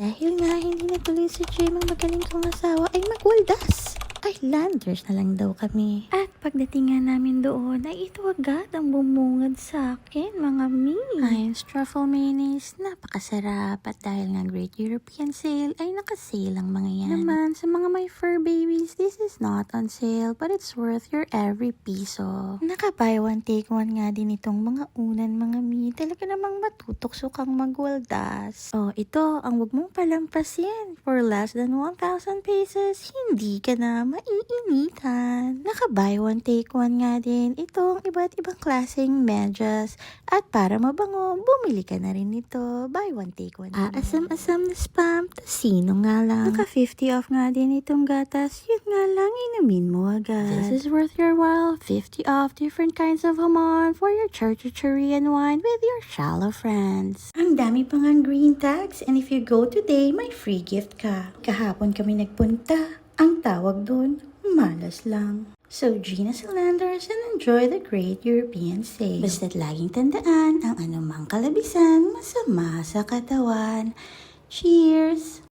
Dahil nga hindi natuloy si Jim ang magaling kong asawa ay magwaldas. Islanders na lang daw kami. At pagdating nga namin doon ay ito agad ang bumungad sa akin mga Heinz truffle mayonnaise, napakasarap. At dahil nga Great European Sale ay nakasale ang mga yan. Naman sa mga may fur babies, this is not on sale but it's worth your every piso. Naka-buy one take one nga din itong mga unan mga mi. Talaga namang matutokso kang magwaldas. Oh, ito ang wag mong palampasin. For less than 1,000 pesos, hindi ka na maiinitan. Naka-buy one take one nga din itong iba't ibang klaseng medyas. At para mabango, bumili ka na rin nito. Buy one take one. Asam-asam na spam, sino nga lang. Naka 50 off nga din itong gatas. Yun nga lang, inumin mo agad. This is worth your while. 50 off different kinds of hamon for your charcuterie wine with your shallow friends. Ang dami pang ang green tags, and if you go today, may free gift ka. Kahapon kami nagpunta. Ang tawag dun, malas lang. So, Gina's Islanders and enjoy the Great European Sale. Basta't laging tandaan, ang anumang kalabisan, masama sa katawan. Cheers!